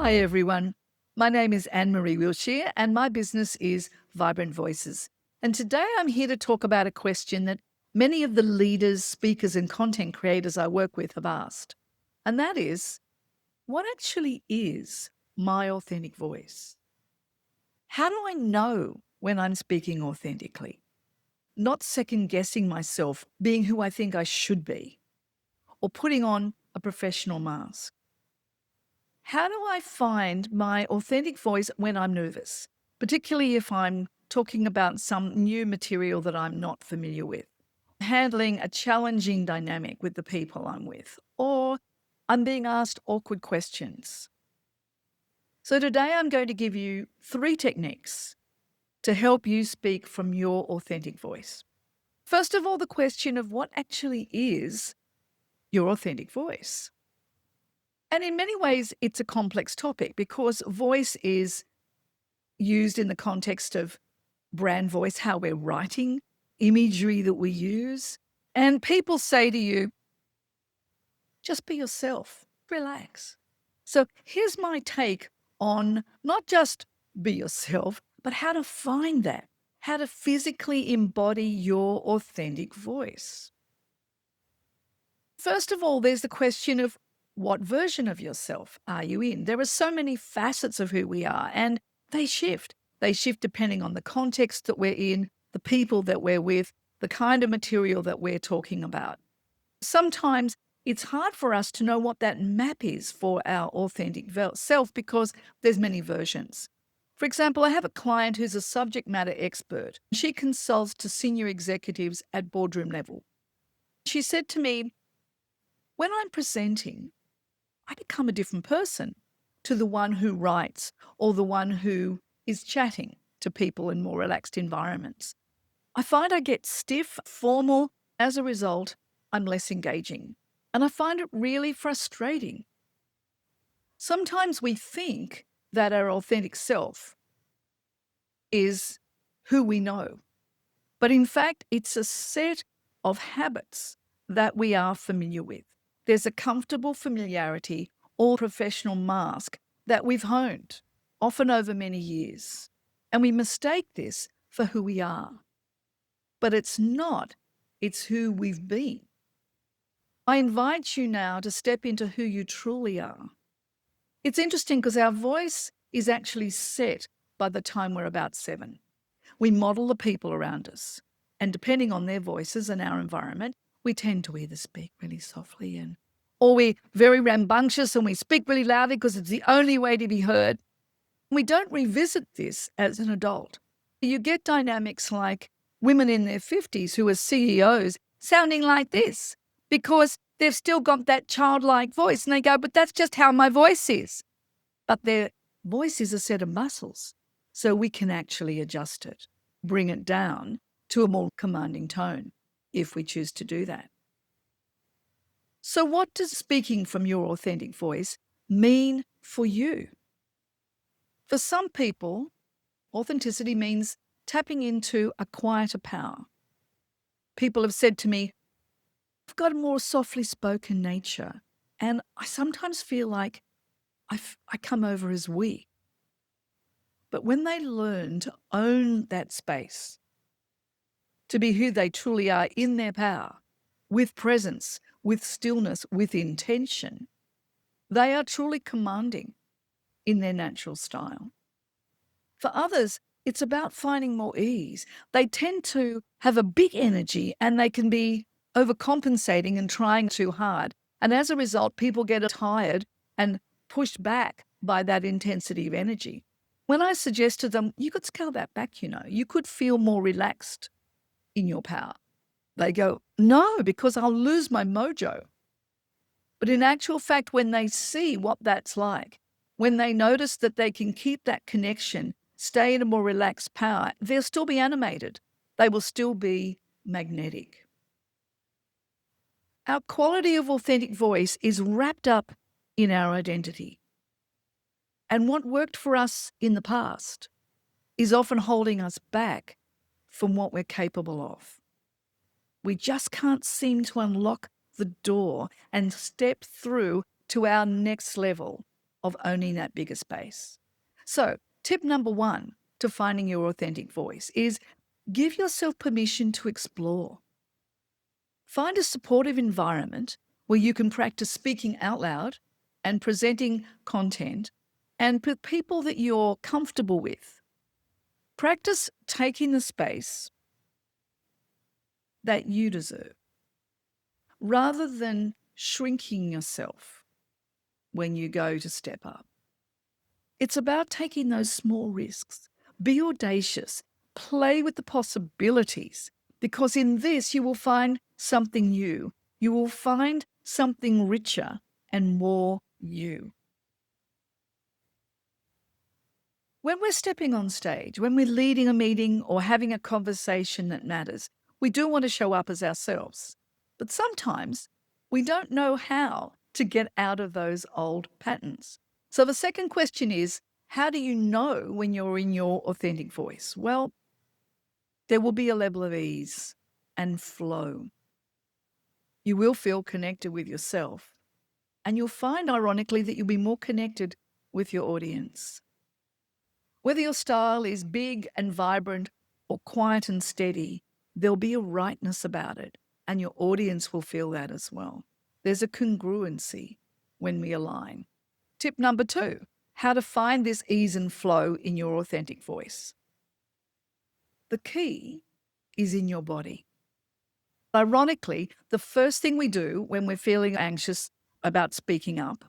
Hi, everyone. My name is Maree Wilshire, and my business is Vibrant Voices. And today I'm here to talk about a question that many of the leaders, speakers, and content creators I work with have asked. And that is, what actually is my authentic voice? How do I know when I'm speaking authentically? Not second guessing myself being who I think I should be or putting on a professional mask. How do I find my authentic voice when I'm nervous, particularly if I'm talking about some new material that I'm not familiar with, handling a challenging dynamic with the people I'm with, or I'm being asked awkward questions? So today I'm going to give you 3 techniques to help you speak from your authentic voice. First of all, the question of what actually is your authentic voice. And in many ways, it's a complex topic because voice is used in the context of brand voice, how we're writing, imagery that we use. And people say to you, just be yourself, relax. So here's my take on not just be yourself, but how to find that, how to physically embody your authentic voice. First of all, there's the question of what version of yourself are you in? There are so many facets of who we are, and they shift. They shift depending on the context that we're in, the people that we're with, the kind of material that we're talking about. Sometimes it's hard for us to know what that map is for our authentic self because there's many versions. For example, I have a client who's a subject matter expert. She consults to senior executives at boardroom level. She said to me, when I'm presenting, I become a different person to the one who writes or the one who is chatting to people in more relaxed environments. I find I get stiff, formal. As a result, I'm less engaging. And I find it really frustrating. Sometimes we think that our authentic self is who we know. But in fact, it's a set of habits that we are familiar with. There's a comfortable familiarity or professional mask that we've honed, often over many years. And we mistake this for who we are. But it's not, it's who we've been. I invite you now to step into who you truly are. It's interesting because our voice is actually set by the time we're about 7. We model the people around us. And depending on their voices and our environment, we tend to either speak really softly or we're very rambunctious and we speak really loudly because it's the only way to be heard. We don't revisit this as an adult. You get dynamics like women in their 50s who are CEOs sounding like this because they've still got that childlike voice. And they go, but that's just how my voice is. But their voice is a set of muscles. So we can actually adjust it, bring it down to a more commanding tone if we choose to do that. So what does speaking from your authentic voice mean for you? For some people, authenticity means tapping into a quieter power. People have said to me, I've got a more softly spoken nature, and I sometimes feel like I come over as weak. But when they learn to own that space, to be who they truly are in their power, with presence, with stillness, with intention, they are truly commanding in their natural style. For others, it's about finding more ease. They tend to have a big energy and they can be overcompensating and trying too hard. And as a result, people get tired and pushed back by that intensity of energy. When I suggest to them, you could scale that back, you could feel more relaxed in your power. They go, no, because I'll lose my mojo. But in actual fact, when they see what that's like, when they notice that they can keep that connection, stay in a more relaxed power, they'll still be animated. They will still be magnetic. Our quality of authentic voice is wrapped up in our identity. And what worked for us in the past is often holding us back from what we're capable of. We just can't seem to unlock the door and step through to our next level of owning that bigger space. So, tip number one to finding your authentic voice is give yourself permission to explore. Find a supportive environment where you can practice speaking out loud and presenting content and with people that you're comfortable with. Practice taking the space that you deserve rather than shrinking yourself when you go to step up. It's about taking those small risks. Be audacious. Play with the possibilities, because in this you will find something new. You will find something richer and more you. When we're stepping on stage, when we're leading a meeting or having a conversation that matters, we do want to show up as ourselves. But sometimes we don't know how to get out of those old patterns. So the second question is, how do you know when you're in your authentic voice? Well, there will be a level of ease and flow. You will feel connected with yourself, and you'll find, ironically, that you'll be more connected with your audience. Whether your style is big and vibrant or quiet and steady, there'll be a rightness about it, and your audience will feel that as well. There's a congruency when we align. Tip number two, how to find this ease and flow in your authentic voice. The key is in your body. Ironically, the first thing we do when we're feeling anxious about speaking up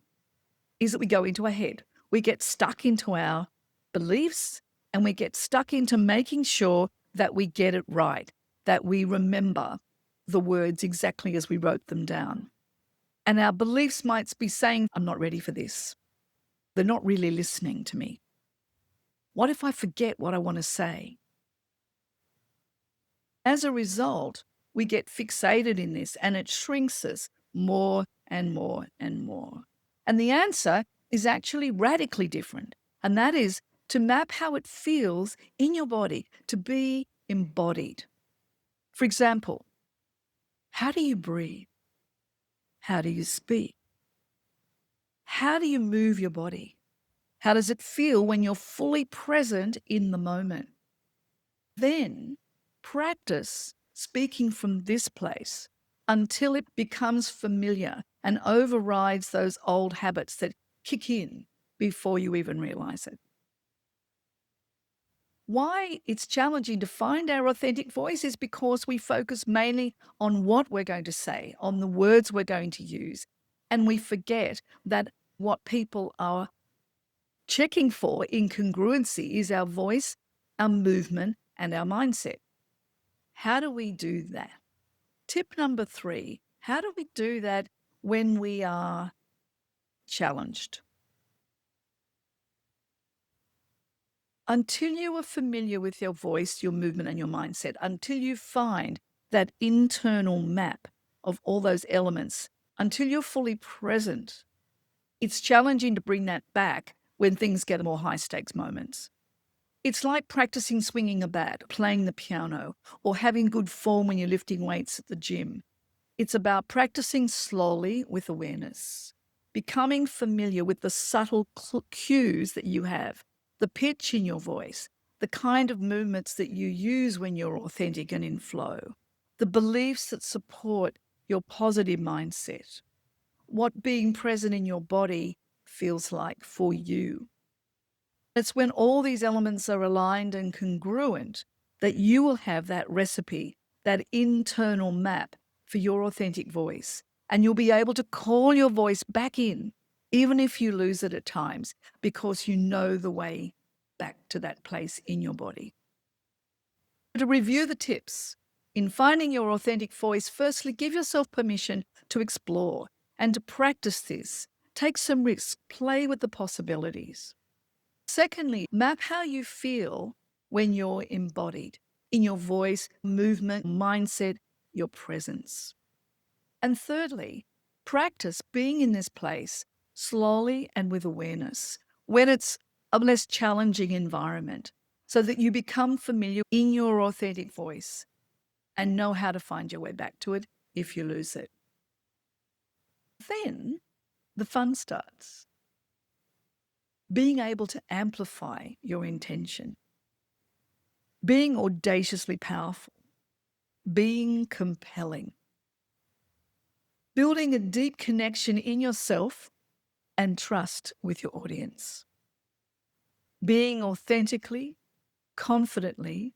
is that we go into our head. We get stuck into our beliefs and we get stuck into making sure that we get it right, that we remember the words exactly as we wrote them down. And our beliefs might be saying, I'm not ready for this. They're not really listening to me. What if I forget what I want to say? As a result, we get fixated in this and it shrinks us more and more and more. And the answer is actually radically different. And that is to map how it feels in your body to be embodied. For example, how do you breathe? How do you speak? How do you move your body? How does it feel when you're fully present in the moment? Then practice speaking from this place until it becomes familiar and overrides those old habits that kick in before you even realize it. Why it's challenging to find our authentic voice is because we focus mainly on what we're going to say, on the words we're going to use, and we forget that what people are checking for in congruency is our voice, our movement, and our mindset. How do we do that? Tip number three, how do we do that when we are challenged? Until you are familiar with your voice, your movement, and your mindset, until you find that internal map of all those elements, until you're fully present, it's challenging to bring that back when things get more high stakes moments. It's like practicing swinging a bat, playing the piano, or having good form when you're lifting weights at the gym. It's about practicing slowly with awareness, becoming familiar with the subtle cues that you have, the pitch in your voice, the kind of movements that you use when you're authentic and in flow, the beliefs that support your positive mindset, what being present in your body feels like for you. It's when all these elements are aligned and congruent that you will have that recipe, that internal map for your authentic voice. And you'll be able to call your voice back in, even if you lose it at times, because you know the way back to that place in your body. To review the tips in finding your authentic voice, firstly, give yourself permission to explore and to practice this. Take some risks, play with the possibilities. Secondly, map how you feel when you're embodied in your voice, movement, mindset, your presence. And thirdly, practice being in this place slowly and with awareness when it's a less challenging environment so that you become familiar in your authentic voice and know how to find your way back to it if you lose it. Then the fun starts. being able to amplify your intention, being audaciously powerful, being compelling, building a deep connection in yourself and trust with your audience, being authentically, confidently,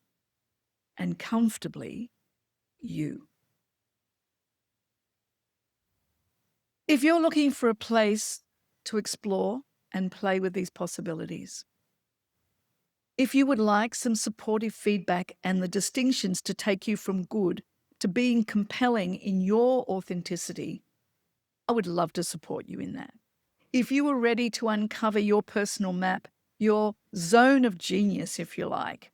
and comfortably you. If you're looking for a place to explore and play with these possibilities, if you would like some supportive feedback and the distinctions to take you from good to being compelling in your authenticity, I would love to support you in that. If you are ready to uncover your personal map, your zone of genius, if you like,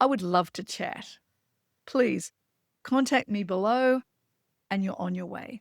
I would love to chat. Please contact me below and you're on your way.